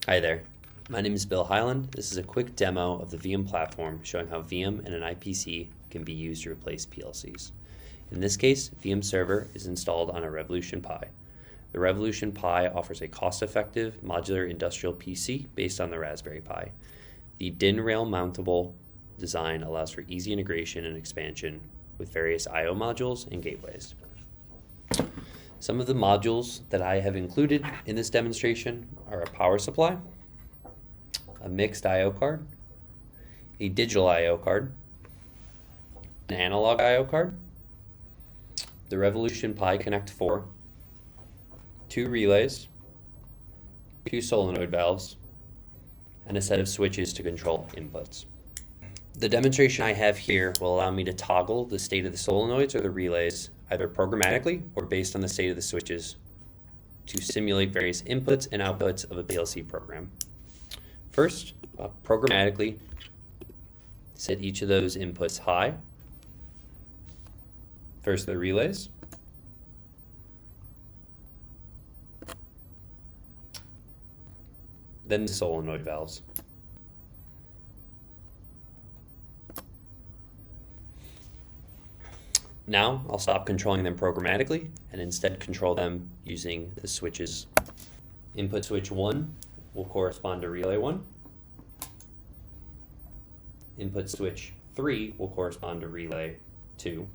Hi there, my name is Bill Hyland. This is a quick demo of the Viam platform showing how Viam and an IPC can be used to replace PLCs. In this case, Viam Server is installed on a Revolution Pi. The Revolution Pi offers a cost-effective modular industrial PC based on the Raspberry Pi. The DIN rail mountable design allows for easy integration and expansion with various I/O modules and gateways. Some of the modules that I have included in this demonstration are a power supply, a mixed I/O card, a digital I/O card, an analog I/O card, the Revolution Pi Connect 4, 2 relays, 2 solenoid valves, and a set of switches to control inputs. The demonstration I have here will allow me to toggle the state of the solenoids or the relays either programmatically or based on the state of the switches to simulate various inputs and outputs of a PLC program. First, programmatically set each of those inputs high. First the relays, then the solenoid valves. Now I'll stop controlling them programmatically and instead control them using the switches. Input switch 1 will correspond to relay 1. Input switch 3 will correspond to relay 2.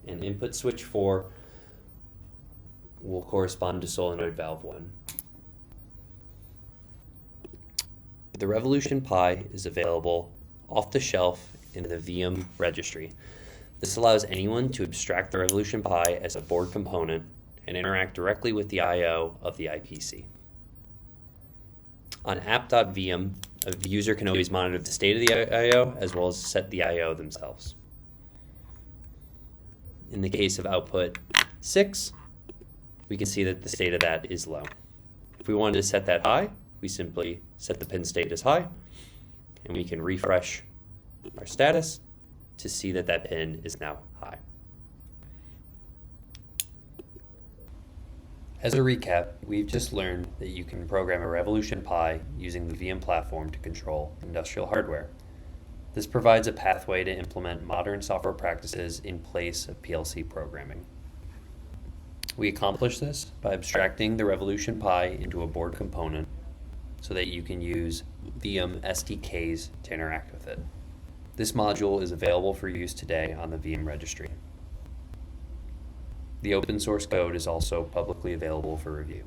And input switch 4 will correspond to solenoid valve 1. The Revolution Pi is available off the shelf in the Viam registry. This allows anyone to abstract the Revolution Pi as a board component and interact directly with the I/O of the IPC. On app.viam, a user can always monitor the state of the I/O as well as set the I/O themselves. In the case of output 6, we can see that the state of that is low. If we wanted to set that high, we simply set the pin state as high, and we can refresh our status to see that that pin is now high. As a recap, we've just learned that you can program a Revolution Pi using the Viam platform to control industrial hardware. This provides a pathway to implement modern software practices in place of PLC programming. We accomplish this by abstracting the Revolution Pi into a board component so that you can use Viam SDKs to interact with it. This module is available for use today on the Viam registry. The open source code is also publicly available for review.